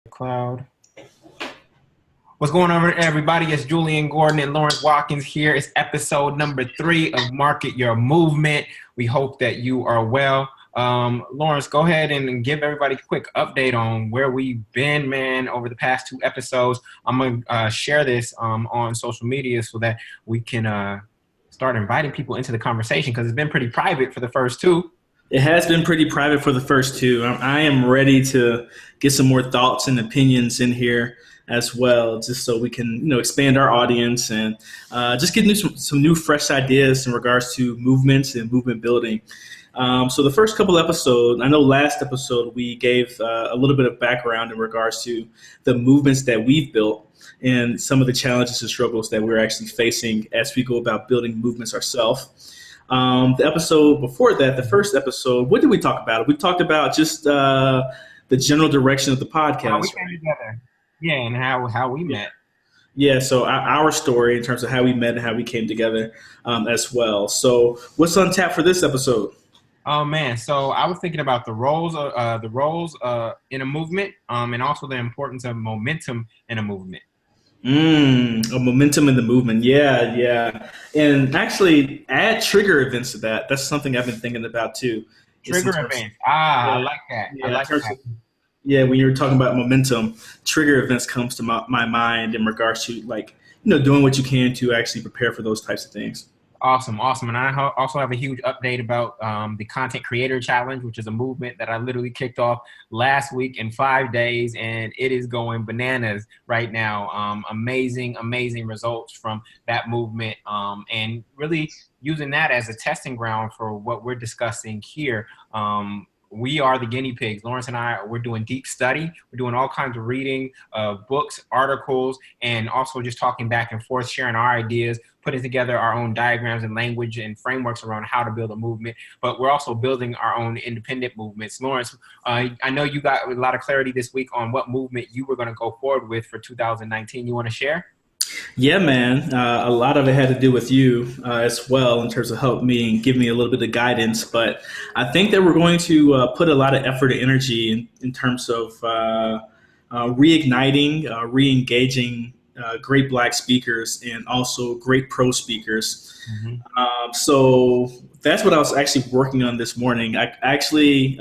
Cloud. What's going on, everybody? It's Jullien Gordon and Lawrence Watkins here. It's episode number 3 of Market Your Movement. We hope that you are well. Lawrence, go ahead and give everybody a quick update on where we've been, man, over the past 2 episodes. I'm going to share this on social media so that we can start inviting people into the conversation because it's been pretty private for the first 2. It has been pretty private for the first 2. I am ready to get some more thoughts and opinions in here as well, just so we can, expand our audience and just get some new, fresh ideas in regards to movements and movement building. So the first couple episodes, I know last episode we gave a little bit of background in regards to the movements that we've built and some of the challenges and struggles that we're actually facing as we go about building movements ourselves. The episode before that, the first episode, what did we talk about? We talked about just the general direction of the podcast. How we came together. Yeah, and how we met. Yeah, so our story in terms of how we met and how we came together as well. So what's on tap for this episode? Oh, man. So I was thinking about the roles in a movement and also the importance of momentum in a movement. A momentum in the movement. Yeah. And actually add trigger events to that. That's something I've been thinking about too. Trigger events. I like that. Yeah, I like that. When you're talking about momentum, trigger events comes to my mind in regards to doing what you can to actually prepare for those types of things. Awesome. And I also have a huge update about the Content Creator Challenge, which is a movement that I literally kicked off last week in 5 days, and it is going bananas right now. Amazing results from that movement, and really using that as a testing ground for what we're discussing here. We are the guinea pigs. Lawrence and I, we're doing deep study. We're doing all kinds of reading of books, articles, and also just talking back and forth, sharing our ideas, putting together our own diagrams and language and frameworks around how to build a movement. But we're also building our own independent movements. Lawrence, I know you got a lot of clarity this week on what movement you were going to go forward with for 2019. You want to share? Yeah, man. A lot of it had to do with you as well in terms of help me and give me a little bit of guidance. But I think that we're going to put a lot of effort and energy in terms of reigniting, re-engaging great Black speakers and also great pro speakers. Mm-hmm. So that's what I was actually working on this morning. I actually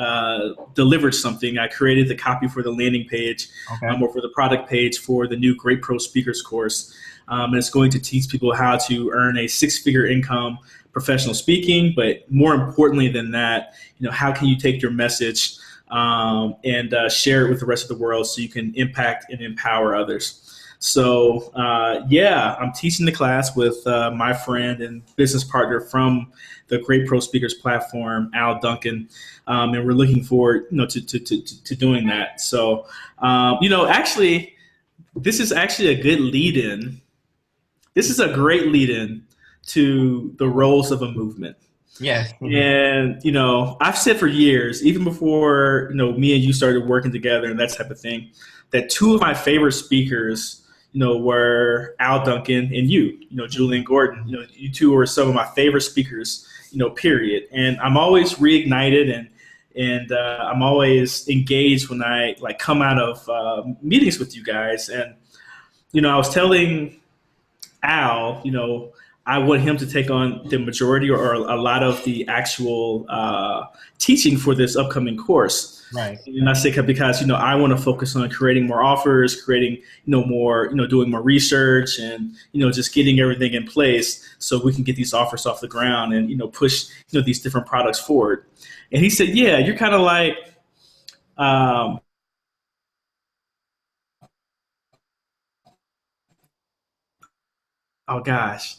delivered something. I created the copy for the landing page, or for the product page for the new Great Pro Speakers course. And it's going to teach people how to earn a 6-figure income professional speaking. But more importantly than that, how can you take your message and share it with the rest of the world so you can impact and empower others. So, I'm teaching the class with my friend and business partner from the Great Pro Speakers platform, Al Duncan, and we're looking forward, to doing that. So, actually, this is actually a good lead-in. This is a great lead-in to the roles of a movement. Yes. And, I've said for years, even before, me and you started working together and that type of thing, that 2 of my favorite speakers, were Al Duncan and you, Jullien Gordon. You 2 were some of my favorite speakers, period. And I'm always reignited and I'm always engaged when I come out of meetings with you guys. And, I was telling Al, I want him to take on the majority or a lot of the actual teaching for this upcoming course. Right. And I say because, I want to focus on creating more offers, creating, more, doing more research and, just getting everything in place so we can get these offers off the ground and, push, these different products forward. And he said, yeah, you're kind of like, oh gosh.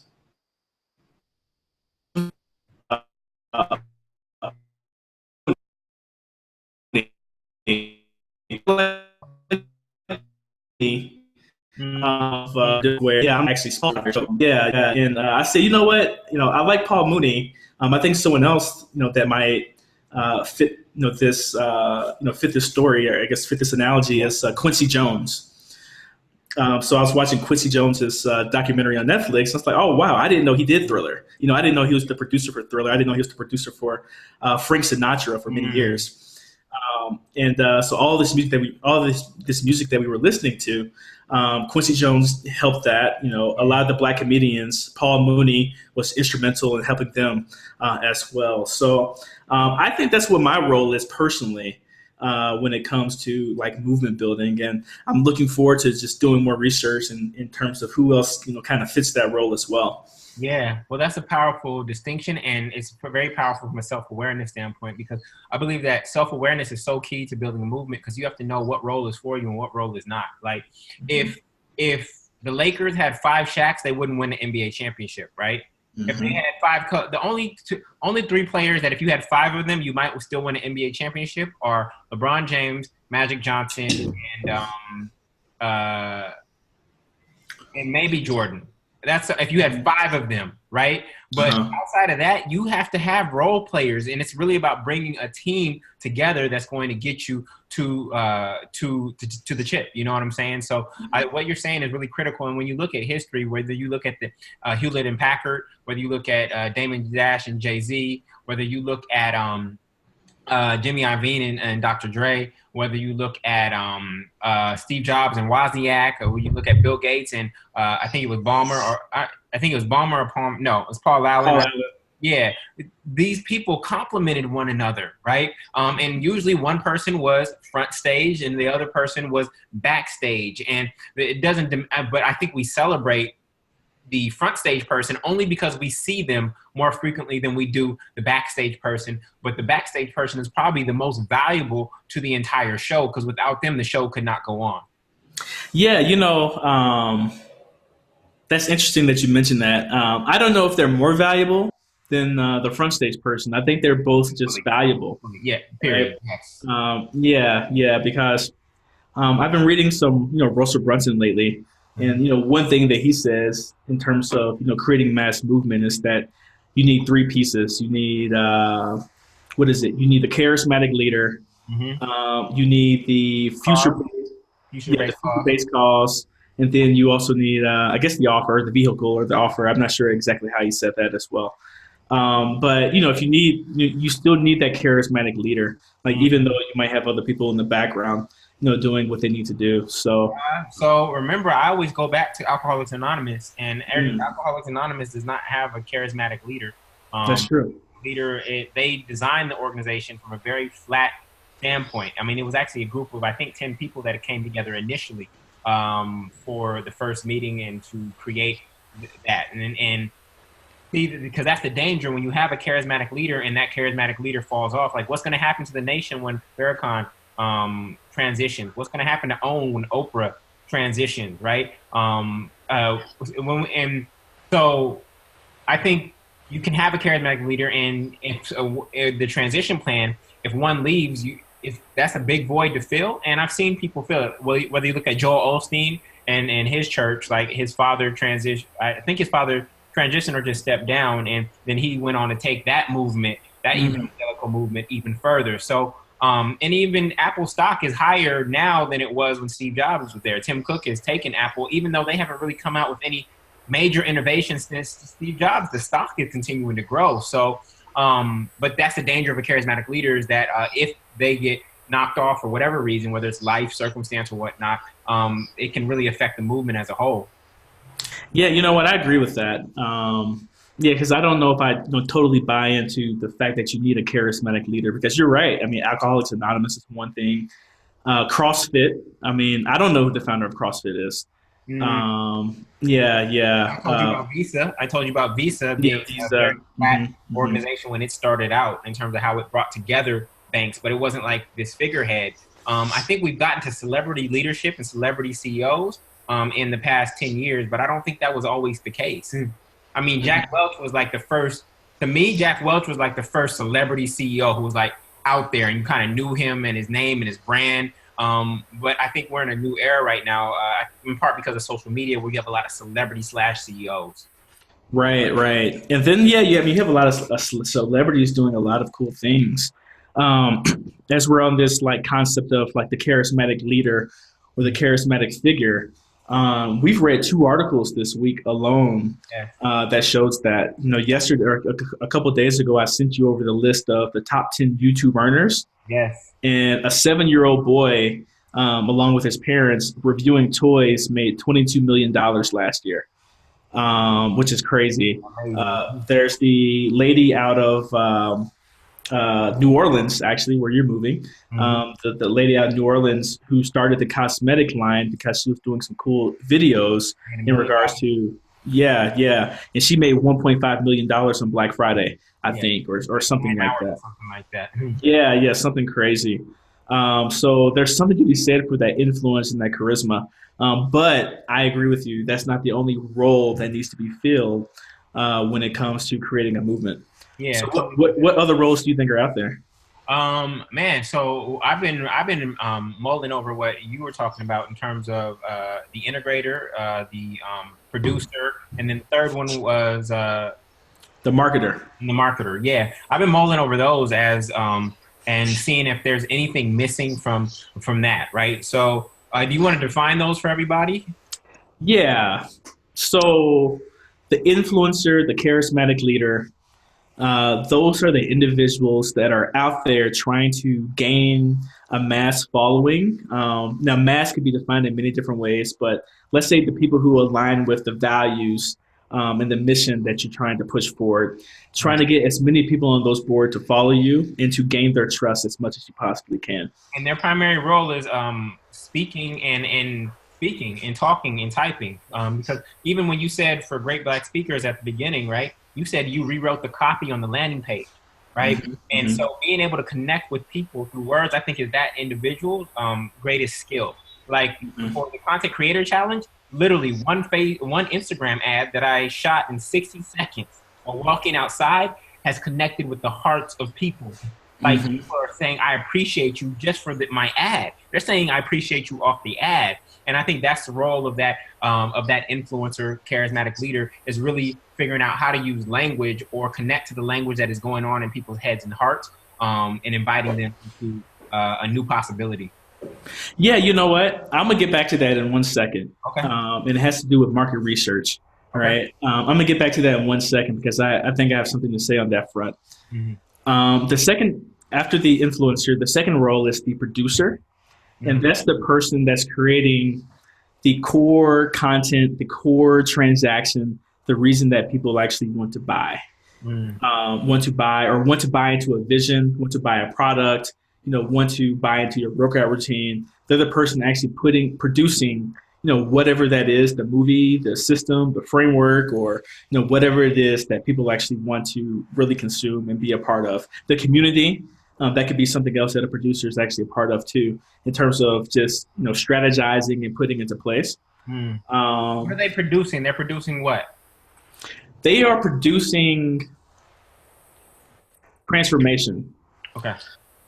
I'm actually small. And I say, you know what? I like Paul Mooney. I think someone else, that might fit, this, fit this story, or I guess fit this analogy is Quincy Jones. So I was watching Quincy Jones's documentary on Netflix. And I was like, oh, wow, I didn't know he did Thriller. I didn't know he was the producer for Thriller. I didn't know he was the producer for Frank Sinatra for many years. So all this music this music that we were listening to, Quincy Jones helped that. A lot of the black comedians, Paul Mooney was instrumental in helping them as well. So I think that's what my role is personally when it comes to like movement building, and I'm looking forward to just doing more research in terms of who else kind of fits that role as well. Yeah, well, that's a powerful distinction, and it's very powerful from a self-awareness standpoint, because I believe that self-awareness is so key to building a movement, because you have to know what role is for you and what role is not. Like, if the Lakers had 5 Shaqs, they wouldn't win the NBA championship, right? If they had 5, the only 3 players that if you had 5 of them, you might still win an NBA championship are LeBron James, Magic Johnson, and maybe Jordan. That's if you had 5 of them, right? But outside of that, you have to have role players, and it's really about bringing a team together that's going to get you to the chip. You know what I'm saying? So what you're saying is really critical. And when you look at history, whether you look at the Hewlett and Packard, whether you look at Damon Dash and Jay-Z, whether you look at Jimmy Iovine and Dr. Dre, whether you look at Steve Jobs and Wozniak, or when you look at Bill Gates and I think it was Ballmer, or Palmer. No, it was Paul Allen. Yeah, these people complemented one another, right? And usually one person was front stage and the other person was backstage. And it doesn't, but I think we celebrate the front stage person only because we see them more frequently than we do the backstage person. But the backstage person is probably the most valuable to the entire show, because without them, the show could not go on. Yeah, that's interesting that you mentioned that. I don't know if they're more valuable than the front stage person. I think they're both just valuable. Yeah, period. Right? Yes. Yeah, because I've been reading some, Russell Brunson lately. And, one thing that he says in terms of, creating mass movement is that you need 3 pieces. You need, You need the charismatic leader. You need the future-based cause. And then you also need, I guess, the vehicle or the offer. I'm not sure exactly how he said that as well. But, if you still need that charismatic leader, like even though you might have other people in the background, doing what they need to do. So remember, I always go back to Alcoholics Anonymous, and Alcoholics Anonymous does not have a charismatic leader. That's true. They designed the organization from a very flat standpoint. I mean, it was actually a group of, I think, 10 people that came together initially for the first meeting and to create that. And because that's the danger when you have a charismatic leader and that charismatic leader falls off. Like, what's going to happen to the nation when Farrakhan transitions? What's going to happen to OWN when Oprah transitions, right? And so I think you can have a charismatic leader, and if the transition plan, if one leaves, if that's a big void to fill. And I've seen people fill it. Whether you look at Joel Osteen and his church, like his father transitioned, I think his father transitioned or just stepped down, and then he went on to take that movement, that evangelical movement, even further. So and even Apple stock is higher now than it was when Steve Jobs was there. Tim Cook has taken Apple, even though they haven't really come out with any major innovations since Steve Jobs. The stock is continuing to grow. So, but that's the danger of a charismatic leader, is that if they get knocked off for whatever reason, whether it's life, circumstance, or whatnot, it can really affect the movement as a whole. Yeah, you know what? I agree with that. Yeah, because I don't know if I totally buy into the fact that you need a charismatic leader, because you're right. I mean, Alcoholics Anonymous is one thing. CrossFit, I mean, I don't know who the founder of CrossFit is. Yeah. I told you about Visa being a very flat organization when it started out, in terms of how it brought together banks, but it wasn't like this figurehead. I think we've gotten to celebrity leadership and celebrity CEOs in the past 10 years, but I don't think that was always the case. I mean, Jack Welch was like the first, to me, Jack Welch was like the first celebrity CEO who was like out there and you kind of knew him and his name and his brand. But I think we're in a new era right now, in part because of social media, where you have a lot of celebrity/CEOs. Right. And then, you have a lot of celebrities doing a lot of cool things. As we're on this like concept of like the charismatic leader or the charismatic figure, we've read 2 articles this week alone that shows that. Yesterday or a couple of days ago, I sent you over the list of the top 10 YouTube earners. Yes. and a 7-year-old boy, along with his parents, reviewing toys, made $22 million last year, which is crazy. Amazing. There's the lady out of New Orleans, actually, where you're moving. Hmm. The lady out of New Orleans who started the cosmetic line because she was doing some cool videos Made a in million regards dollars. to, yeah, yeah. And she made $1.5 million on Black Friday, I Yeah, think, or like 10 something like hours or that. something like that. Yeah, yeah, something crazy. So there's something to be said for that influence and that charisma. But I agree with you. That's not the only role that needs to be filled when it comes to creating a movement. Yeah, So totally. what other roles do you think are out there? Man, so I've been mulling over what you were talking about in terms of the integrator, the producer, and then the third one was The marketer. the marketer. Yeah, I've been mulling over those as and seeing if there's anything missing from that, right? So, do you want to define those for everybody? Yeah. So the influencer, the charismatic leader, those are the individuals that are out there trying to gain a mass following. Now, mass could be defined in many different ways, but let's say the people who align with the values and the mission that you're trying to push forward, trying to get as many people on those boards to follow you and to gain their trust as much as you possibly can. And their primary role is speaking and speaking and talking and typing. Because even when you said for great black speakers at the beginning, right? You said you rewrote the copy on the landing page, right? Mm-hmm, And mm-hmm, so being able to connect with people through words, I think is that individual's greatest skill. Like mm-hmm. for the content creator challenge, literally one Instagram ad that I shot in 60 seconds while walking outside has connected with the hearts of people. Like Mm-hmm. people are saying, I appreciate you just for my ad. They're saying, I appreciate you off the ad. And I think that's the role of that influencer, charismatic leader, is really figuring out how to use language or connect to the language that is going on in people's heads and hearts, and inviting them to a new possibility. Yeah, you know what? I'm gonna get back to that in 1 second. Okay. And it has to do with market research. All Okay. right. I'm gonna get back to that in 1 second because I think I have something to say on that front. Mm-hmm. The second, after the influencer, the second role is the producer, and Mm-hmm. that's the person that's creating the core content, the core transaction, the reason that people actually want to buy or want to buy into a vision, want to buy a product, want to buy into your workout routine. They're the person actually producing, whatever that is, the movie, the system, the framework, or, whatever it is that people actually want to really consume and be a part of. The community, that could be something else that a producer is actually a part of too, in terms of just, strategizing and putting into place. Mm. What are Um, they producing? They're producing what? they are producing transformation. Okay.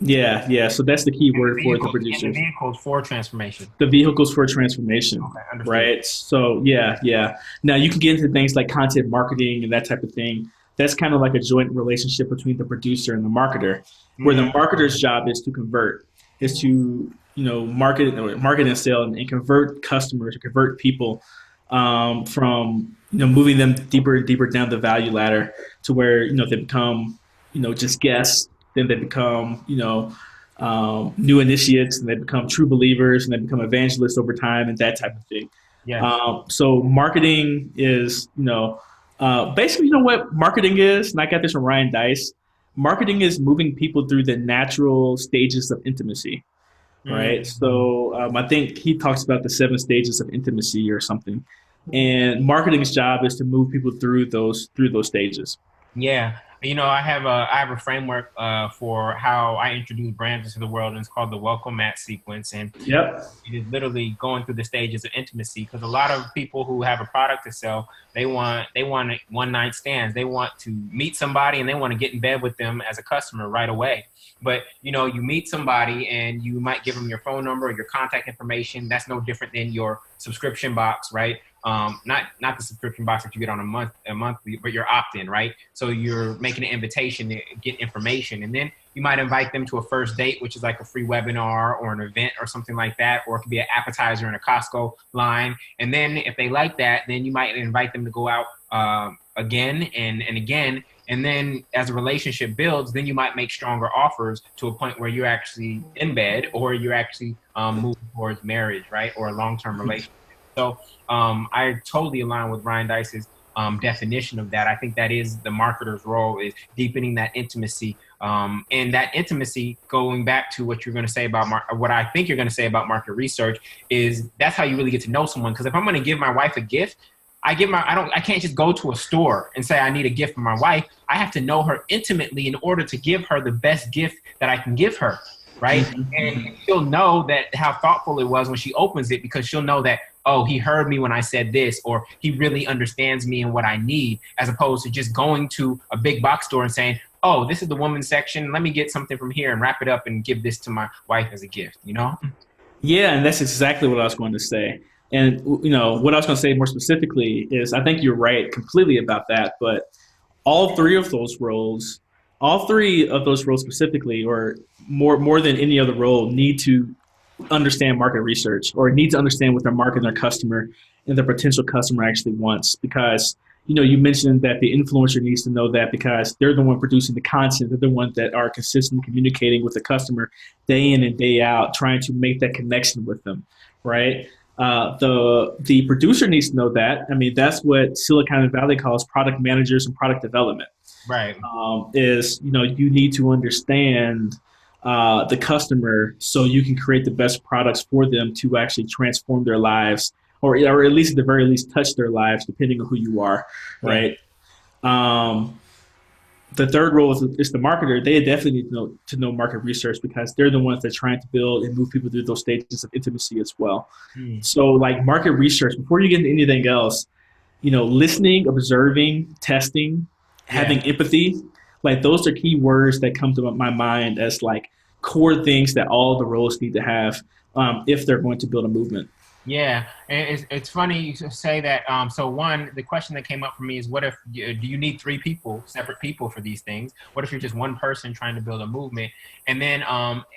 Yeah, yeah. So that's the key And word for the the producers. vehicles for transformation. The vehicles for transformation, Okay, understood. right? So yeah, yeah. Now you can get into things like content marketing and that type of thing. That's kind of like a joint relationship between the producer and the marketer, where the Mm. marketer's job is to convert, is to market and sell and convert customers, or convert people from moving them deeper and deeper down the value ladder to where they become just guests, then they become new initiates, and they become true believers, and they become evangelists over time, and that type of thing. Yes. So marketing is basically what marketing is, and I got this from Ryan Dice. Marketing is moving people through the natural stages of intimacy, right? Mm. So I think he talks about the 7 stages of intimacy or something, and marketing's job is to move people through those stages. Yeah, I have a framework for how I introduce brands into the world, and it's called the Welcome Mat sequence, and Yep. it is literally going through the stages of intimacy. Because a lot of people who have a product to sell, they want one night stands. They want to meet somebody and they want to get in bed with them as a customer right away. But you meet somebody and you might give them your phone number or your contact information. That's no different than your subscription box, right? Not the subscription box that you get on a monthly, but your opt-in, right? So you're making an invitation to get information, and then you might invite them to a first date, which is like a free webinar or an event or something like that, or it could be an appetizer in a Costco line. And then if they like that, then you might invite them to go out again and again. And then as a relationship builds, then you might make stronger offers to a point where you're actually in bed, or you're actually moving towards marriage, right? Or a long-term relationship. So I totally align with Ryan Dice's definition of that. I think that is the marketer's role, is deepening that intimacy. And that intimacy, going back to what you're going to say about what I think you're going to say about market research, is that's how you really get to know someone. Because if I'm going to give my wife a gift, I can't just go to a store and say I need a gift for my wife. I have to know her intimately in order to give her the best gift that I can give her, right? And she'll know that how thoughtful it was when she opens it, because she'll know that, oh, he heard me when I said this, or he really understands me and what I need, as opposed to just going to a big box store and saying, oh, this is the women's section. Let me get something from here and wrap it up and give this to my wife as a gift, you know? Yeah, and that's exactly what I was going to say. And, what I was going to say more specifically is, I think you're right completely about that, but all three of those roles specifically, or more than any other role, need to understand market research, or need to understand what their market and their customer and their potential customer actually wants. Because, you mentioned that the influencer needs to know that, because they're the one producing the content. They're the ones that are consistently communicating with the customer day in and day out, trying to make that connection with them, right? The producer needs to know that. I mean, that's what Silicon Valley calls product managers and product development. Right. You need to understand the customer, so you can create the best products for them to actually transform their lives, or at least at the very least touch their lives, depending on who you are, right? The third role is the marketer. They definitely need to know market research, because they're the ones that are trying to build and move people through those stages of intimacy as well. So, like, market research, before you get into anything else, listening, observing, testing, having empathy, like, those are key words that come to my mind as like core things that all the roles need to have if they're going to build a movement. Yeah, and it's funny you say that. So one, the question that came up for me is, what if, do you need three people, separate people for these things? What if you're just one person trying to build a movement? And then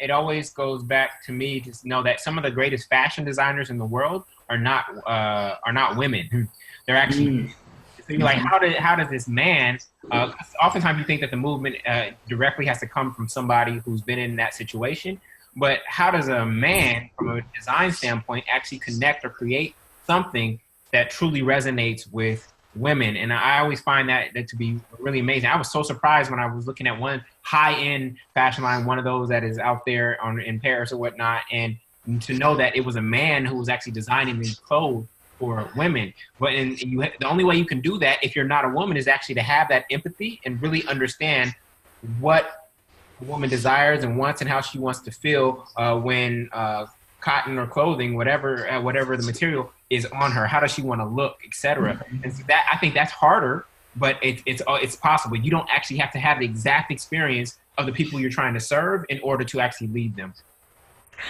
it always goes back to me to know that some of the greatest fashion designers in the world are not women. They're actually so you're like, how does this man? Oftentimes you think that the movement directly has to come from somebody who's been in that situation. But how does a man, from a design standpoint, actually connect or create something that truly resonates with women? And I always find that to be really amazing. I was so surprised when I was looking at one high-end fashion line, one of those that is out there in Paris or whatnot, and to know that it was a man who was actually designing these clothes for women. But the only way you can do that, if you're not a woman, is actually to have that empathy and really understand what a woman desires and wants, and how she wants to feel when cotton or clothing, whatever the material is on her. How does she want to look, etc. And so that, I think that's harder, but it's possible. You don't actually have to have the exact experience of the people you're trying to serve in order to actually lead them.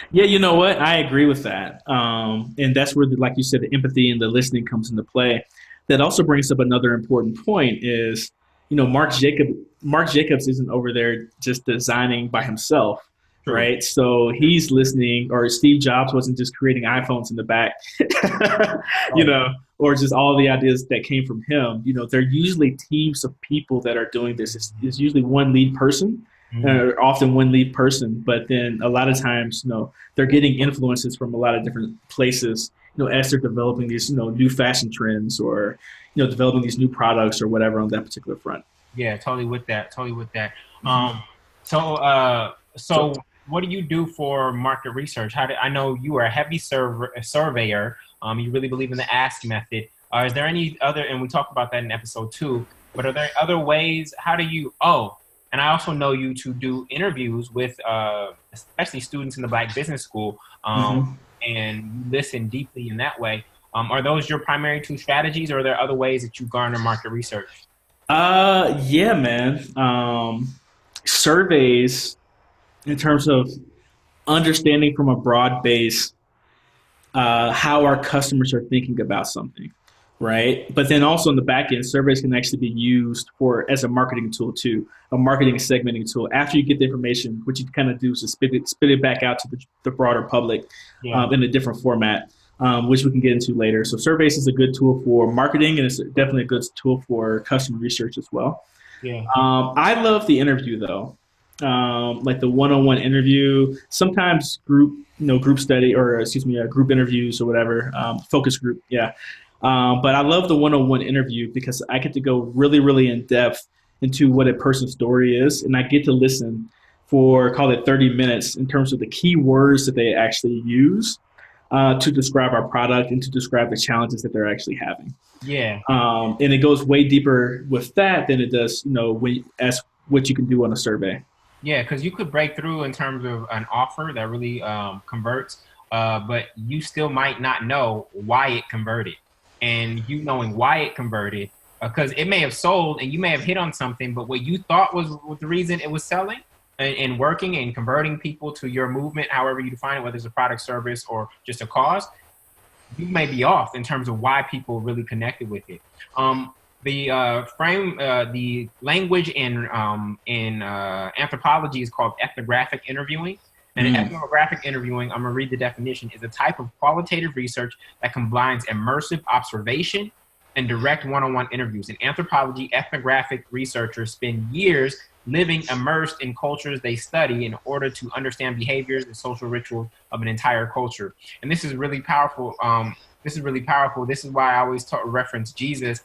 Yeah, you know what? I agree with that. And that's where, like you said, the empathy and the listening comes into play. That also brings up another important point is, Marc Jacobs isn't over there just designing by himself, right? So he's listening, or Steve Jobs wasn't just creating iPhones in the back, or just all the ideas that came from him. They're usually teams of people that are doing this. It's usually one lead person, or often one lead person, but then a lot of times, they're getting influences from a lot of different places, as they're developing these, new fashion trends, or, developing these new products or whatever on that particular front. Yeah, totally with that. So what do you do for market research? I know you are a heavy surveyor. You really believe in the ask method. Is there any other, and we talked about that in episode 2, but are there other ways? How do you, and I also know you to do interviews with, especially students in the Black Business School, and you listen deeply in that way. Are those your primary 2 strategies, or are there other ways that you garner market research? Yeah, man. Surveys, in terms of understanding from a broad base how our customers are thinking about something, right? But then also in the back end, surveys can actually be used as a marketing tool too, a marketing segmenting tool. After you get the information, what you kind of do is to spit it back out to the broader public in a different format. Which we can get into later. So surveys is a good tool for marketing, and it's definitely a good tool for customer research as well. Yeah. I love the interview though, like the one-on-one interview. Sometimes group study, or excuse me, group interviews or whatever, focus group. Yeah, but I love the one-on-one interview because I get to go really, really in depth into what a person's story is, and I get to listen for, call it, 30 minutes in terms of the key words that they actually use to describe our product and to describe the challenges that they're actually having. Yeah. And it goes way deeper with that than it does, as what you can do on a survey. Yeah, because you could break through in terms of an offer that really converts, but you still might not know why it converted. And you knowing why it converted, because it may have sold and you may have hit on something, but what you thought was the reason it was selling and working and converting people to your movement, however you define it, whether it's a product, service, or just a cause, you may be off in terms of why people really connected with it. The language in anthropology is called ethnographic interviewing. And ethnographic interviewing, I'm gonna read the definition, is a type of qualitative research that combines immersive observation and direct one-on-one interviews. In anthropology, ethnographic researchers spend years living immersed in cultures they study in order to understand behaviors and social rituals of an entire culture. And this is really powerful. This is why I always reference Jesus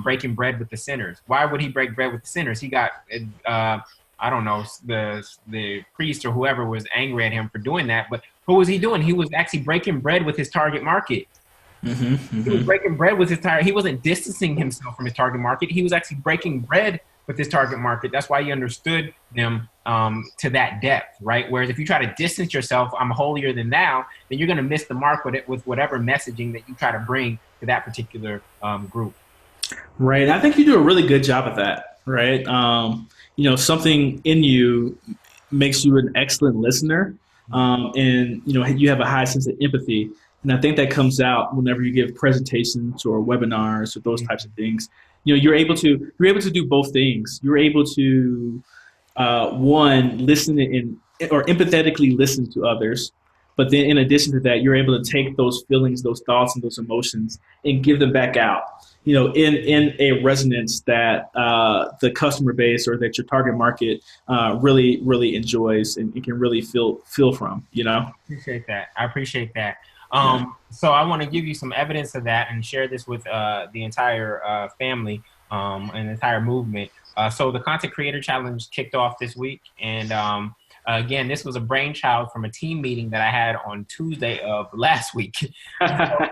breaking bread with the sinners. Why would he break bread with the sinners? He got, I don't know, the priest or whoever was angry at him for doing that. But what was he doing? He was actually breaking bread with his target market. He was breaking bread with his target. He wasn't distancing himself from his target market. He was actually breaking bread with his target market. That's why he understood them to that depth, right? Whereas if you try to distance yourself, I'm holier than thou, then you're going to miss the mark with whatever messaging that you try to bring to that particular group. Right. I think you do a really good job of that, right? Something in you makes you an excellent listener, and you have a high sense of empathy. And I think that comes out whenever you give presentations or webinars or those types of things. You're able to do both things. You're able to one, listen or empathetically listen to others, but then in addition to that, you're able to take those feelings, those thoughts, and those emotions and give them back out. In a resonance that the customer base or that your target market really, really enjoys and can really feel from. I appreciate that. So I want to give you some evidence of that and share this with the entire family and the entire movement. So the Content Creator Challenge kicked off this week. And again, this was a brainchild from a team meeting that I had on Tuesday of last week. So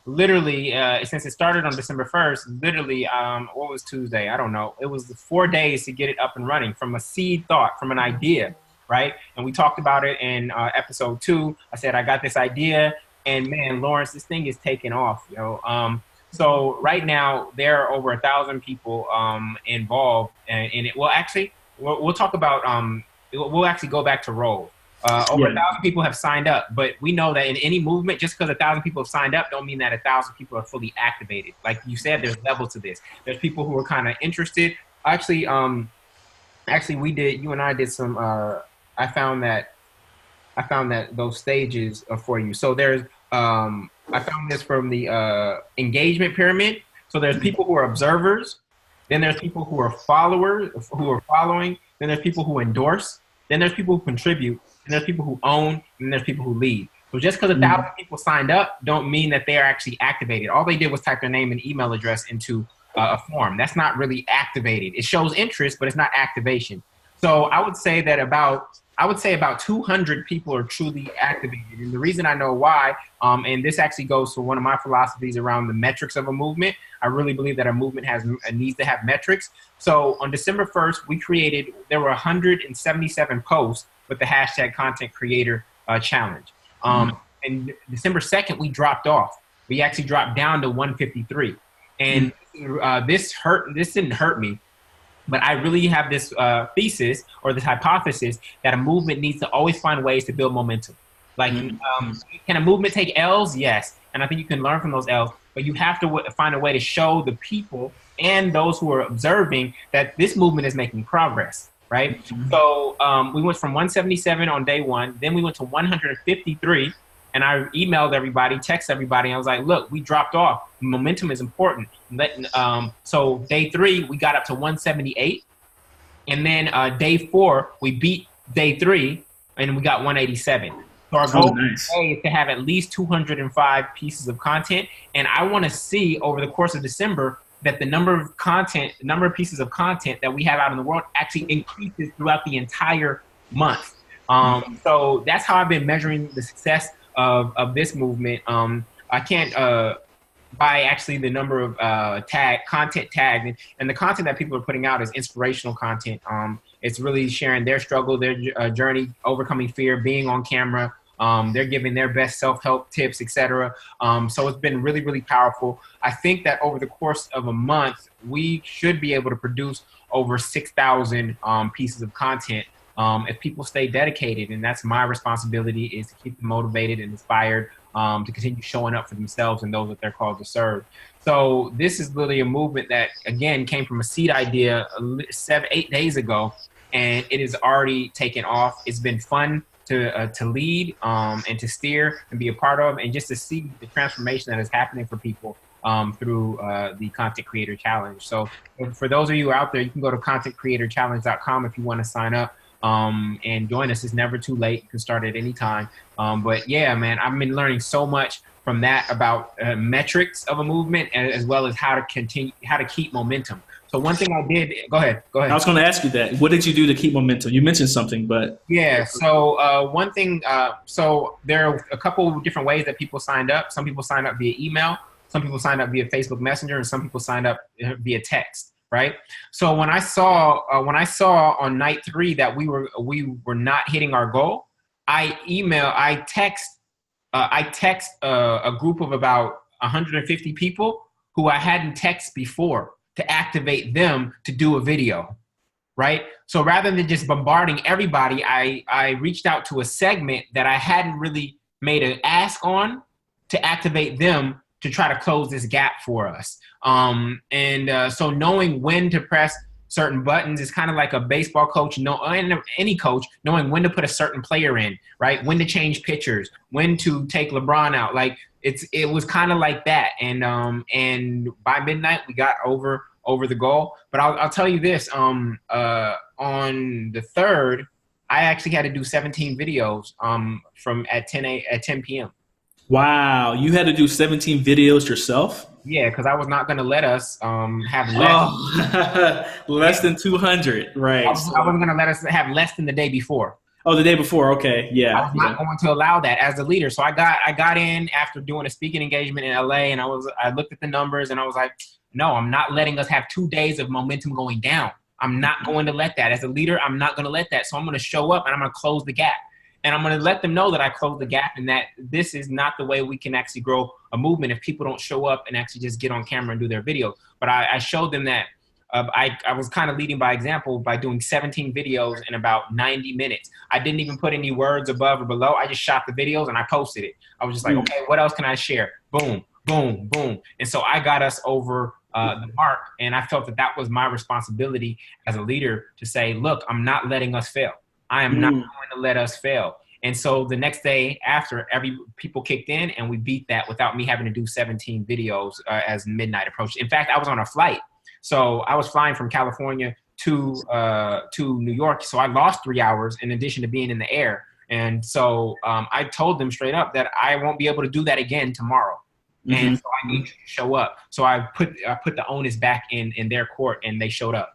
literally, since it started on December 1st, what was Tuesday? I don't know. It was 4 days to get it up and running from a seed thought, from an idea. Right. And we talked about it in episode 2. I said, I got this idea, and man, Lawrence, this thing is taking off, So right now there are over 1,000 people involved in it. Well, actually, we'll talk about, we'll actually go back to roles. Over 1,000 people have signed up, but we know that in any movement, just because 1,000 people have signed up don't mean that 1,000 people are fully activated. Like you said, there's levels to this. There's people who are kind of interested. Actually, you and I did some, I found that those stages are for you. So there's, I found this from the engagement pyramid. So there's people who are observers, then there's people who are followers, who are following, then there's people who endorse, then there's people who contribute, and there's people who own, and there's people who lead. So just because 1,000 people signed up don't mean that they are actually activated. All they did was type their name and email address into a form. That's not really activated. It shows interest, but it's not activation. So I would say about 200 people are truly activated. And the reason I know why, and this actually goes to one of my philosophies around the metrics of a movement. I really believe that a movement needs to have metrics. So on December 1st, there were 177 posts with the hashtag Content Creator Challenge. And December 2nd, we dropped off. We actually dropped down to 153. And this didn't hurt me. But I really have this thesis or this hypothesis that a movement needs to always find ways to build momentum. Like, can a movement take L's? Yes. And I think you can learn from those L's, but you have to find a way to show the people and those who are observing that this movement is making progress, right? So we went from 177 on day 1, then we went to 153 And I emailed everybody, texted everybody. And I was like, look, we dropped off. Momentum is important. So day 3, we got up to 178. And then day 4, we beat day 3 and we got 187. So our goal today is to have at least 205 pieces of content. And I want to see over the course of December that the number of pieces of content that we have out in the world actually increases throughout the entire month. So that's how I've been measuring the success of this movement. I can't by actually the number of content tagged, and the content that people are putting out is inspirational content. It's really sharing their struggle, their journey, overcoming fear, being on camera. They're giving their best self-help tips, etc. So it's been really, really powerful. I think that over the course of a month, we should be able to produce over 6,000 pieces of content if people stay dedicated. And that's my responsibility, is to keep them motivated and inspired to continue showing up for themselves and those that they're called to serve. So this is really a movement that, again, came from a seed idea 7-8 days ago, and it is already taken off. It's been fun to lead and to steer and be a part of, and just to see the transformation that is happening for people through the Content Creator Challenge. So for those of you out there, you can go to contentcreatorchallenge.com if you want to sign up and join us. It's never too late. You can start at any time. But yeah, man, I've been learning so much from that about metrics of a movement, as well as how to keep momentum. So one thing I did, go ahead. I was going to ask you that. What did you do to keep momentum? You mentioned something, but. Yeah, so one thing, so there are a couple of different ways that people signed up. Some people signed up via email, some people signed up via Facebook Messenger, and some people signed up via text, right? So when I saw on night 3 that we were not hitting our goal, I text a group of about 150 people who I hadn't texted before, to activate them to do a video, right? So rather than just bombarding everybody, I reached out to a segment that I hadn't really made an ask on, to activate them to try to close this gap for us. So knowing when to press certain buttons is kind of like a baseball coach, any coach, knowing when to put a certain player in, right? When to change pitchers, when to take LeBron out. Like it was kind of like that. And by midnight we got over the goal. But I'll tell you this, on the 3rd, I actually had to do 17 videos at 10 p.m. Wow, you had to do 17 videos yourself? Yeah, because I was not going to let us have less. Less than 200, right. I wasn't going to let us have less than the day before. Oh, the day before, okay, yeah. I was not going to allow that as the leader. So I got in after doing a speaking engagement in LA, and I looked at the numbers, and I was like, no, I'm not letting us have 2 days of momentum going down. I'm not going to let that. As a leader, I'm not going to let that. So I'm going to show up and I'm going to close the gap. And I'm going to let them know that I closed the gap, and that this is not the way we can actually grow a movement if people don't show up and actually just get on camera and do their video. But I showed them that I was kind of leading by example by doing 17 videos in about 90 minutes. I didn't even put any words above or below. I just shot the videos and I posted it. I was just like, okay, what else can I share? Boom, boom, boom. And so I got us over the mark, and I felt that was my responsibility as a leader to say, look, I'm not letting us fail. I am not going to let us fail. And so the next day after, people kicked in, and we beat that without me having to do 17 videos as midnight approached. In fact, I was on a flight. So I was flying from California to New York. So I lost 3 hours in addition to being in the air. And so I told them straight up that I won't be able to do that again tomorrow. And so I need to show up. So I put the onus back in their court, and they showed up.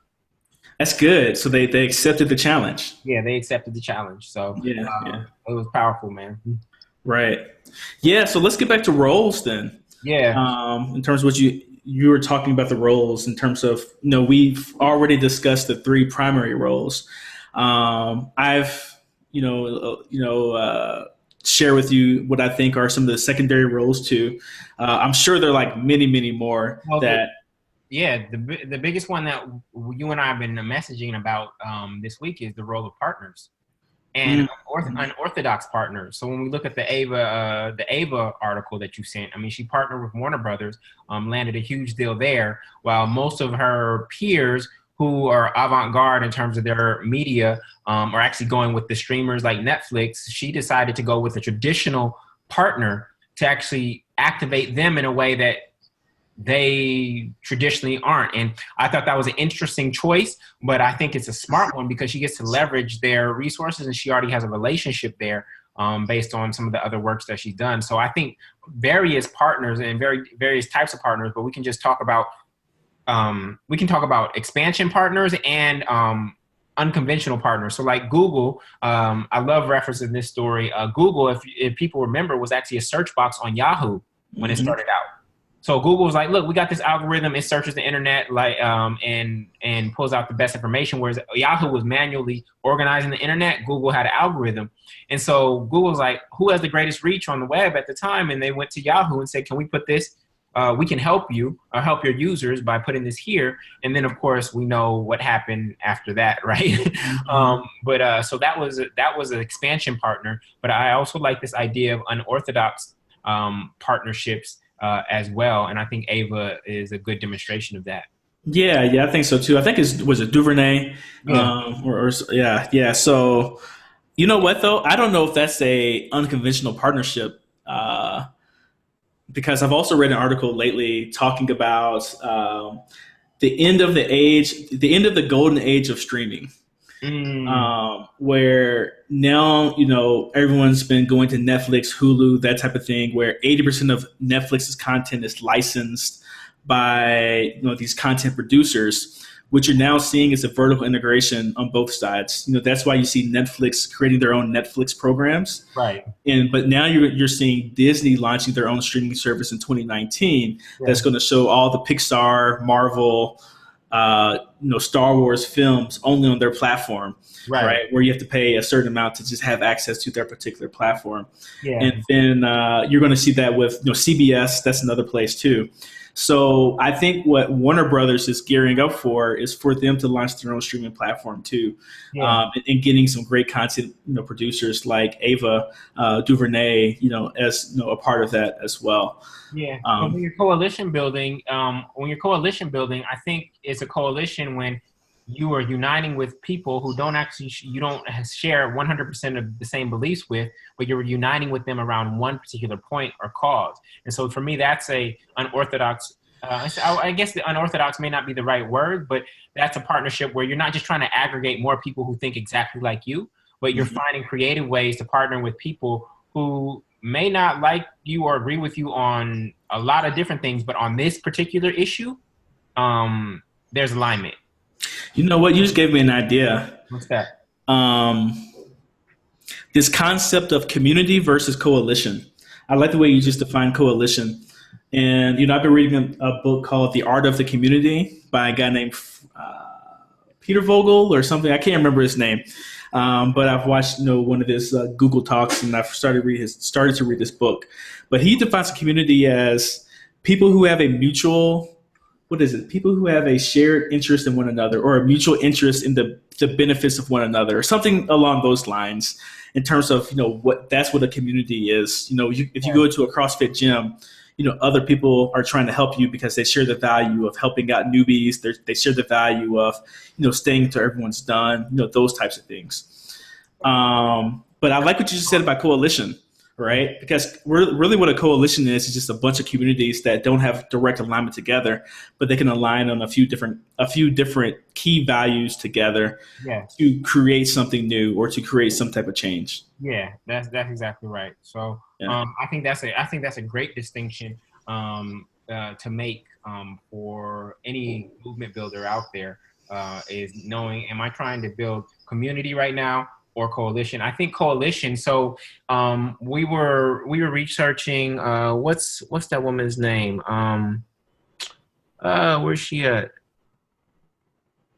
That's good. So they accepted the challenge. Yeah, they accepted the challenge. So it was powerful, man. Right. Yeah. So let's get back to roles then. Yeah. In terms of what you were talking about, the roles in terms of, we've already discussed the 3 primary roles. I've, share with you what I think are some of the secondary roles too. I'm sure there are like many, many more that. Yeah, the biggest one that you and I have been messaging about this week is the role of partners and unorthodox partners. So when we look at the Ava article that you sent, I mean, she partnered with Warner Brothers, landed a huge deal there, while most of her peers who are avant-garde in terms of their media are actually going with the streamers like Netflix. She decided to go with a traditional partner to actually activate them in a way that they traditionally aren't. And I thought that was an interesting choice, but I think it's a smart one because she gets to leverage their resources and she already has a relationship there based on some of the other works that she's done. So I think various partners and various types of partners, but we can just talk about expansion partners and unconventional partners. So like Google, I love referencing this story. Google, if people remember, was actually a search box on Yahoo when it started out. So Google was like, look, we got this algorithm. It searches the internet and pulls out the best information. Whereas Yahoo was manually organizing the internet, Google had an algorithm. And so Google was like, who has the greatest reach on the web at the time? And they went to Yahoo and said, can we put this? We can help you or help your users by putting this here. And then, of course, we know what happened after that, right? So that was an expansion partner. But I also like this idea of unorthodox partnerships as well. And I think Ava is a good demonstration of that. Yeah, I think so too. I think was it Duvernay? Yeah. So, you know what though? I don't know if that's a unconventional partnership. Because I've also read an article lately talking about the end of the golden age of streaming, where now, everyone's been going to Netflix, Hulu, that type of thing, where 80% of Netflix's content is licensed by, these content producers. What you're now seeing is a vertical integration on both sides. That's why you see Netflix creating their own Netflix programs. Right. But now you're seeing Disney launching their own streaming service in 2019 that's going to show all the Pixar, Marvel, Star Wars films only on their platform. Right. Where you have to pay a certain amount to just have access to their particular platform. Yeah. And then you're going to see that with CBS. That's another place too. So I think what Warner Brothers is gearing up for is for them to launch their own streaming platform too, and getting some great content, producers like Ava DuVernay, as a part of that as well. Yeah. When you're coalition building, I think it's a coalition when you are uniting with people who you don't share 100% of the same beliefs with, but you're uniting with them around one particular point or cause. And so for me, that's a unorthodox, I guess the unorthodox may not be the right word, but that's a partnership where you're not just trying to aggregate more people who think exactly like you, but you're finding creative ways to partner with people who may not like you or agree with you on a lot of different things, but on this particular issue, there's alignment. You know what? You just gave me an idea. What's that? This concept of community versus coalition. I like the way you just defined coalition. And, I've been reading a book called The Art of the Community by a guy named Peter Vogel or something. I can't remember his name. But I've watched, one of his Google Talks, and I've started to read this book. But he defines a community as people who have a mutual people who have a shared interest in one another or a mutual interest in the benefits of one another or something along those lines in terms of, that's what a community is. If you go to a CrossFit gym, other people are trying to help you because they share the value of helping out newbies. They share the value of, staying until everyone's done, those types of things. But I like what you just said about coalition. Right? Because really what a coalition is just a bunch of communities that don't have direct alignment together, but they can align on a few different key values together to create something new or to create some type of change. Yeah, that's exactly right. So I think that's a great distinction to make for any movement builder out there is knowing, am I trying to build community right now or coalition? I think coalition. So we were researching what's that woman's name? Where's she at?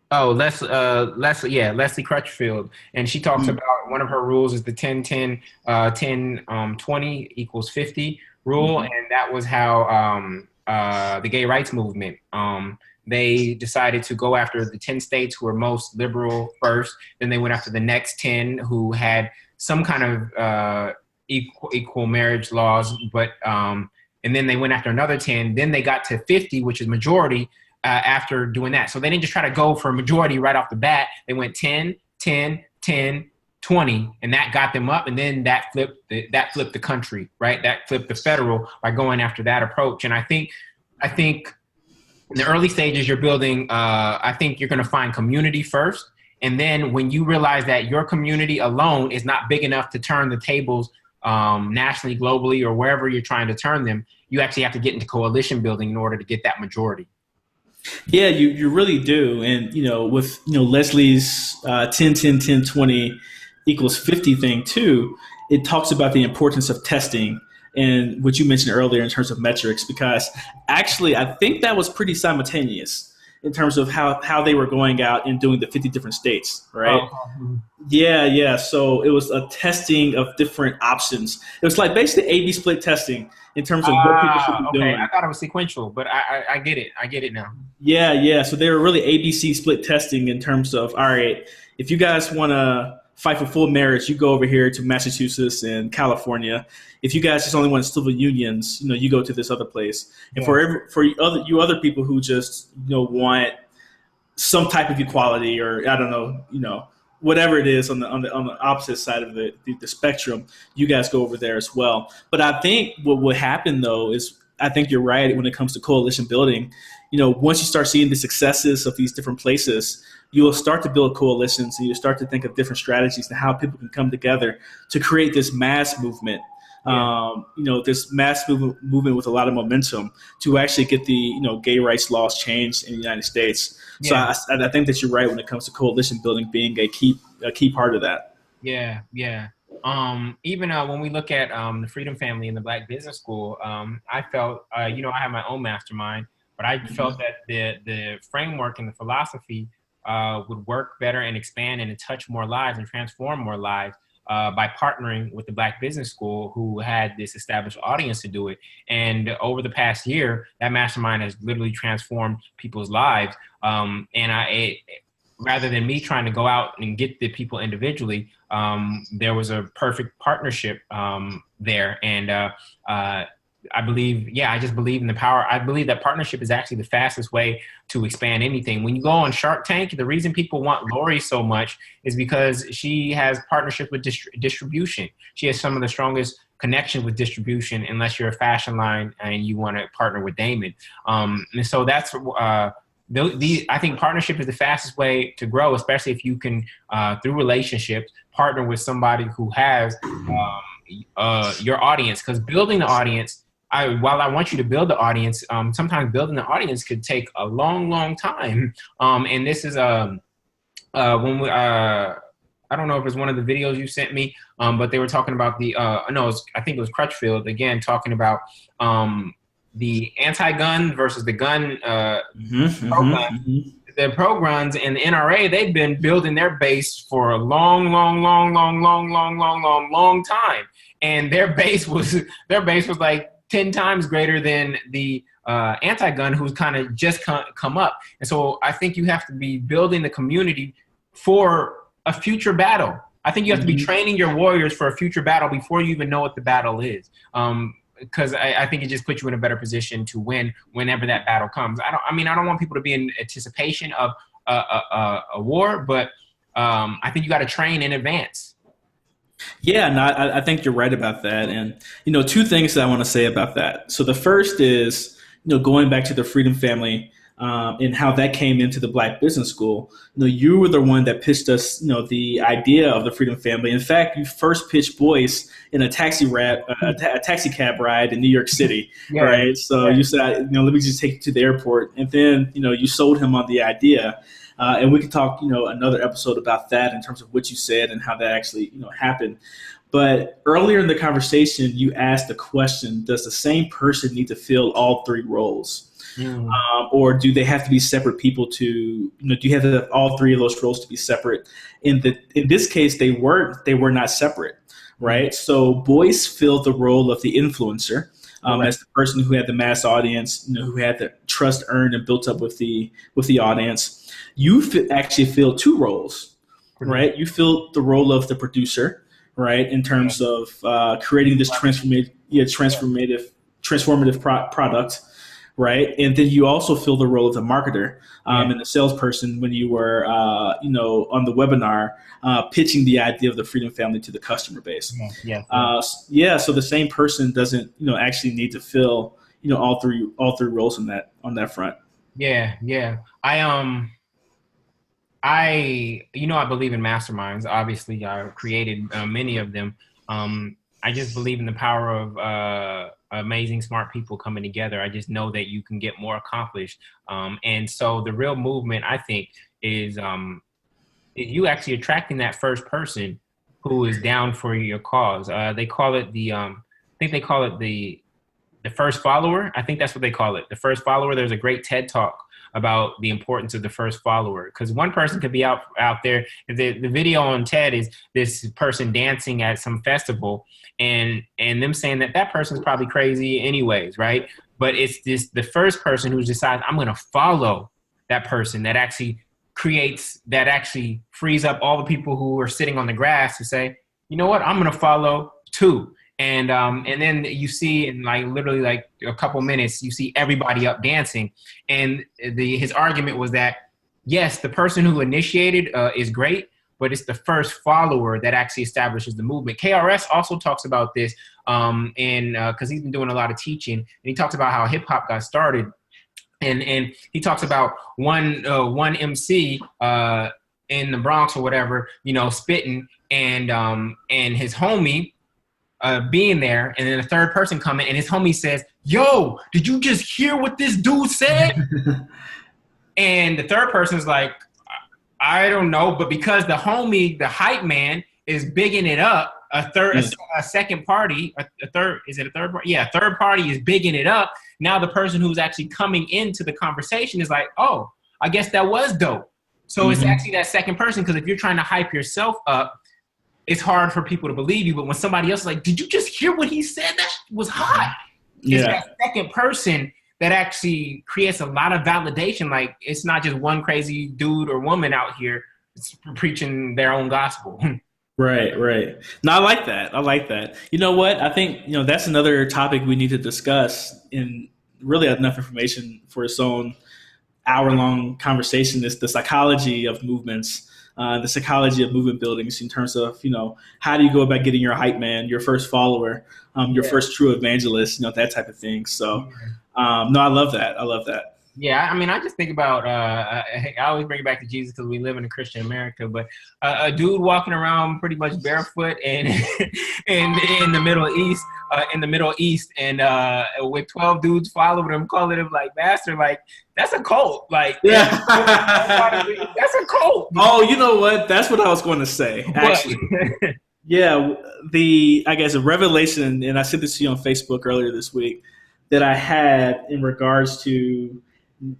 Oh, Leslie Crutchfield, and she talks about one of her rules is the 10-10 10-20 equals 50 rule, and that was how the gay rights movement. They decided to go after the 10 states who were most liberal first. Then they went after the next 10 who had some kind of equal marriage laws. But and then they went after another 10. Then they got to 50, which is majority after doing that. So they didn't just try to go for a majority right off the bat. They went 10, 10, 10, 20, and that got them up, and then that flipped the country, right? That flipped the federal by going after that approach. And I think in the early stages, you're building. I think you're going to find community first, and then when you realize that your community alone is not big enough to turn the tables nationally, globally, or wherever you're trying to turn them, you actually have to get into coalition building in order to get that majority. Yeah, you really do. And, with, Leslie's 10, 10, 10, 20 equals 50 thing too, it talks about the importance of testing and what you mentioned earlier in terms of metrics, because actually I think that was pretty simultaneous in terms of how they were going out and doing the 50 different states, right? Oh. Yeah. So it was a testing of different options. It was like basically A/B split testing in terms of what people should be doing. I thought it was sequential, but I get it. I get it now. Yeah. So they were really ABC split testing in terms of, all right, if you guys want to fight for full marriage, you go over here to Massachusetts and California. If you guys just only want civil unions, you go to this other place. And for you other people who just want some type of equality, or I don't know, whatever it is on the opposite side of the spectrum, you guys go over there as well. But I think what will happen though is, I think you're right when it comes to coalition building. Once you start seeing the successes of these different places, you will start to build coalitions, and you start to think of different strategies and how people can come together to create this mass movement. This mass movement with a lot of momentum to actually get the gay rights laws changed in the United States. Yeah. So I think that you're right when it comes to coalition building being a key part of that. Yeah. Even when we look at the Freedom Family and the Black Business School, I felt I have my own mastermind, but I felt that the framework and the philosophy would work better and expand and touch more lives and transform more lives by partnering with the Black Business School, who had this established audience to do it. And over the past year, that mastermind has literally transformed people's lives. And rather than me trying to go out and get the people individually, there was a perfect partnership there. And I just believe in the power. I believe that partnership is actually the fastest way to expand anything. When you go on Shark Tank, the reason people want Lori so much is because she has partnership with distribution. She has some of the strongest connections with distribution, unless you're a fashion line and you want to partner with Damon. And so that's I think partnership is the fastest way to grow, especially if you can, through relationships, partner with somebody who has your audience. Because building the audience, while I want you to build the audience, sometimes building the audience could take a long, long time. And this is when we, I don't know if it's one of the videos you sent me, but they were talking about I think it was Crutchfield again, talking about the anti-gun versus the gun pro-gun. The pro-guns and the NRA, they've been building their base for a long time, and their base was like 10 times greater than the anti-gun, who's kind of just come up. And so I think you have to be building the community for a future battle. I think you have to be training your warriors for a future battle before you even know what the battle is. Because I think it just puts you in a better position to win whenever that battle comes. I don't want people to be in anticipation of a war, but I think you got to train in advance. Yeah, no, I think you're right about that. And, two things that I want to say about that. So the first is, going back to the Freedom Family and how that came into the Black Business School. You were the one that pitched us, the idea of the Freedom Family. In fact, you first pitched Boyce in a taxi cab ride in New York City, right? So you said, let me just take you to the airport. And then, you sold him on the idea. And we could talk, another episode about that in terms of what you said and how that actually, happened. But earlier in the conversation, you asked the question, does the same person need to fill all three roles? Or do they have to be separate people do you have to have all three of those roles to be separate? In this case, they were not separate, right? So Boyce filled the role of the influencer. As the person who had the mass audience, who had the trust earned and built up with the audience. You actually fill two roles, right? You fill the role of the producer, right, in terms of creating this transformative product, right? And then you also fill the role of the marketer Yeah. and the salesperson when you were, on the webinar pitching the idea of the Freedom Family to the customer base. Yeah. So the same person doesn't, actually need to fill, all three roles on that front. Yeah. I believe in masterminds. Obviously, I created many of them. I just believe in the power of amazing, smart people coming together. I just know that you can get more accomplished. And so the real movement, I think, is you actually attracting that first person who is down for your cause. They call it I think they call it the first follower. I think that's what they call it. The first follower. There's a great TED talk about the importance of the first follower, because one person could be out there. The video on TED is this person dancing at some festival and them saying that person's probably crazy anyways, right? But it's the first person who decides, I'm going to follow that person, that actually frees up all the people who are sitting on the grass to say, you know what, I'm going to follow too. And then you see in literally a couple minutes, you see everybody up dancing. And his argument was that, yes, the person who initiated is great, but it's the first follower that actually establishes the movement. KRS also talks about this, because he's been doing a lot of teaching, and he talks about how hip hop got started. And he talks about one MC in the Bronx or whatever, spitting, and his homie being there, and then a third person coming, and his homie says, yo, did you just hear what this dude said? And the third person's like, I don't know, but because the homie, the hype man, is bigging it up, a second party, a third party? Yeah, a third party is bigging it up. Now the person who's actually coming into the conversation is like, oh, I guess that was dope. So it's actually that second person, because if you're trying to hype yourself up, it's hard for people to believe you. But when somebody else is like, did you just hear what he said? That was hot. Yeah. It's that second person that actually creates a lot of validation. Like, it's not just one crazy dude or woman out here preaching their own gospel. Right. No, I like that. You know what? I think, that's another topic we need to discuss, and really enough information for its own hour-long conversation, is the psychology of movements. The psychology of movement buildings in terms of, how do you go about getting your hype man, your first follower, your first true evangelist, that type of thing. So, no, I love that. Yeah, I mean, I just think about, I always bring it back to Jesus because we live in a Christian America, but a dude walking around pretty much barefoot and in the Middle East, and with 12 dudes following him, calling him master, that's a cult. That's a cult. Oh, you know what? That's what I was going to say, actually. Yeah, I guess a revelation, and I sent this to you on Facebook earlier this week, that I had in regards to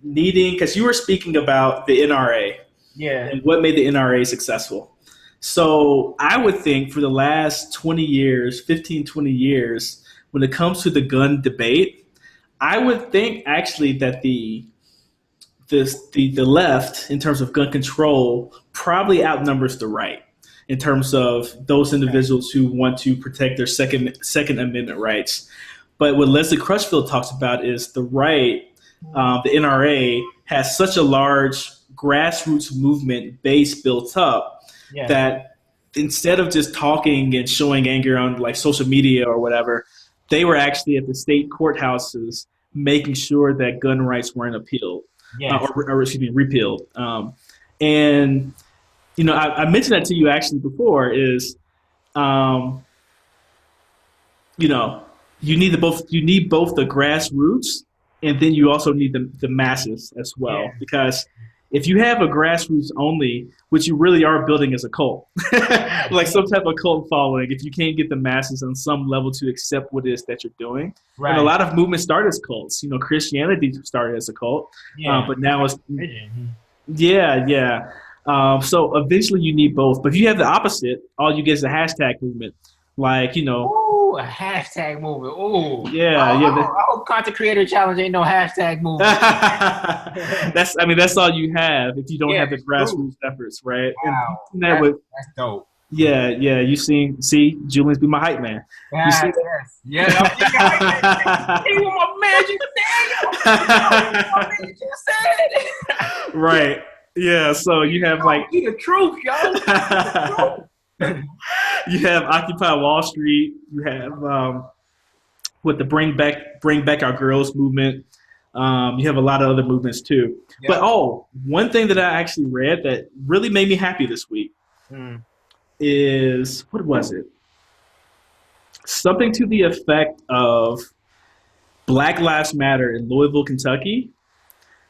needing, because you were speaking about the NRA, and what made the NRA successful. So I would think for the last 15, 20 years, when it comes to the gun debate, I would think actually that the left, in terms of gun control, probably outnumbers the right in terms of those individuals who want to protect their Second Amendment rights. But what Leslie Crutchfield talks about is the right, the NRA, has such a large grassroots movement base built up that instead of just talking and showing anger on social media or whatever, they were actually at the state courthouses making sure that gun rights weren't appealed. Repealed. And I mentioned that to you actually before. Is you need both the grassroots, and then you also need the masses as well. Because if you have a grassroots only, what you really are building is a cult, some type of cult following. If you can't get the masses on some level to accept what it is that you're doing, and a lot of movements start as cults. Christianity started as a cult, but now it's so eventually you need both. But if you have the opposite, all you get is a hashtag movement. Ooh, a hashtag movement. Ooh. I hope Content Creator Challenge ain't no hashtag movement. That's all you have if you don't have the grassroots efforts, right? Wow. And that's dope. Yeah. You see, Jullien's be my hype man. Yes. Yeah. He was my man. What did you said? Right. Yeah. So you have like the truth, yo. you have Occupy Wall Street. You have with the Bring Back Our Girls movement. You have a lot of other movements too. Yep. But one thing that I actually read that really made me happy this week is, what was it? Something to the effect of Black Lives Matter in Louisville, Kentucky.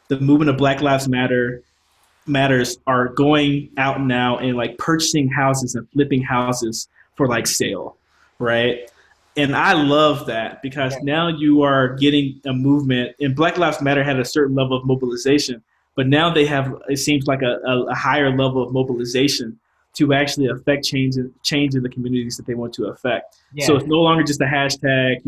The movement of Black Lives Matters are going out now and like purchasing houses and flipping houses for like sale, right? And I love that because now you are getting a movement, and Black Lives Matter had a certain level of mobilization, but now they have, it seems like a higher level of mobilization to actually affect change in the communities that they want to affect. Yeah. So it's no longer just a hashtag,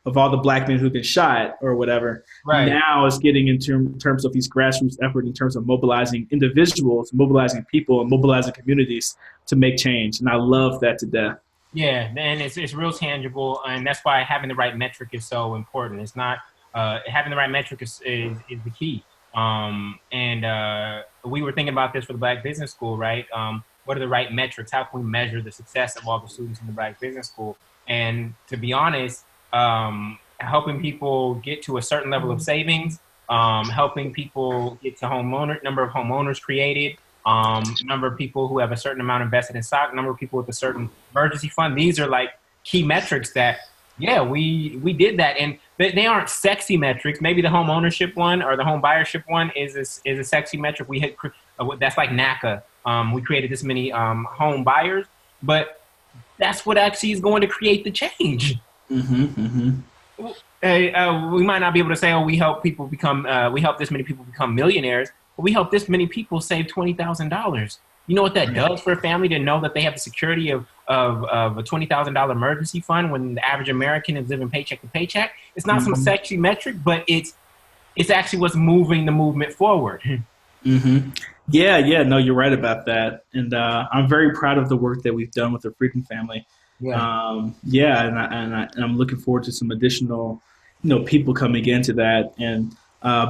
of all the Black men who've been shot or whatever. Right. Now it's getting in terms of these grassroots efforts, in terms of mobilizing individuals, mobilizing people, and mobilizing communities to make change. And I love that to death. Yeah, and it's real tangible, and that's why having the right metric is so important. It's not having the right metric is the key. And we were thinking about this for the Black Business School, right? What are the right metrics? How can we measure the success of all the students in the Black Business School? And to be honest, helping people get to a certain level of savings, helping people get to number of homeowners created, number of people who have a certain amount invested in stock, number of people with a certain emergency fund. These are like key metrics that, we did that. And they aren't sexy metrics. Maybe the home ownership one or the home buyership one is a sexy metric. We hit, that's like NACA. We created this many home buyers, but that's what actually is going to create the change. We might not be able to say, we help people become, we help this many people become millionaires, but we help this many people save $20,000. You know what that does for a family to know that they have the security of a $20,000 emergency fund when the average American is living paycheck to paycheck? It's not some sexy metric, but it's actually what's moving the movement forward. Yeah, no, you're right about that. And I'm very proud of the work that we've done with the Freedom Family. And I'm looking forward to some additional, people coming into that and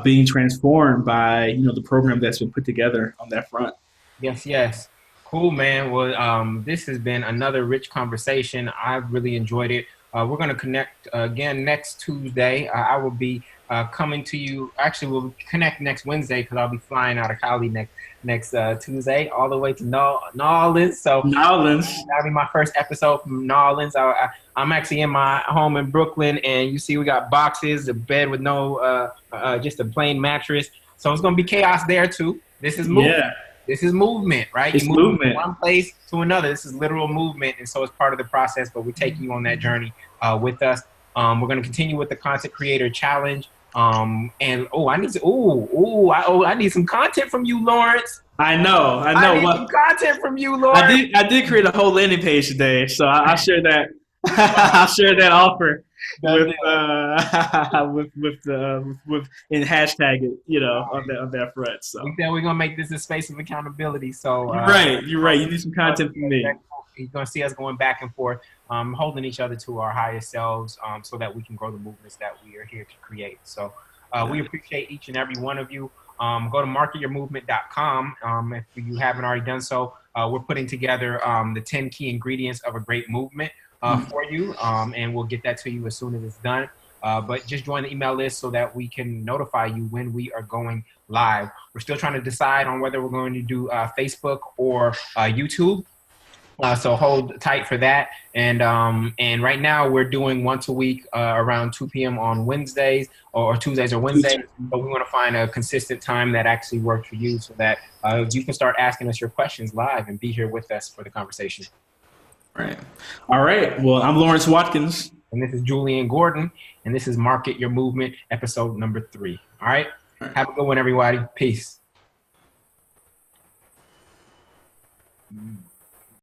being transformed by, the program that's been put together on that front. Yes. Cool, man. Well, this has been another rich conversation. I've really enjoyed it. We're going to connect again next Tuesday. I will be coming to you. Actually, we'll connect next Wednesday because I'll be flying out of Cali next Tuesday all the way to New Orleans. So that'll be my first episode from New Orleans. I'm actually in my home in Brooklyn, and you see we got boxes, a bed with no, just a plain mattress. So it's going to be chaos there too. This is movement. Yeah. This is movement, right? It's movement. From one place to another. This is literal movement, and so it's part of the process. But we're taking you on that journey with us. We're going to continue with the Content Creator Challenge. I need some content from you, Lawrence. I know. I need some content from you, Lawrence. I did create a whole landing page today, so I'll share that. I'll share that offer with and hashtag it, on that front. So we're gonna make this a space of accountability. So you're right. You need some content from me. You're gonna see us going back and forth, holding each other to our highest selves, so that we can grow the movements that we are here to create. So we appreciate each and every one of you. Go to marketyourmovement.com if you haven't already done so. We're putting together the 10 key ingredients of a great movement for you, and we'll get that to you as soon as it's done. But just join the email list so that we can notify you when we are going live. We're still trying to decide on whether we're going to do Facebook or YouTube. So hold tight for that. And right now we're doing once a week around 2 p.m. on Wednesdays or Tuesdays or Wednesdays. But we want to find a consistent time that actually works for you so that you can start asking us your questions live and be here with us for the conversation. Right. All right. Well, I'm Lawrence Watkins. And this is Jullien Gordon. And this is Market Your Movement, episode number 3. All right. Have a good one, everybody. Peace.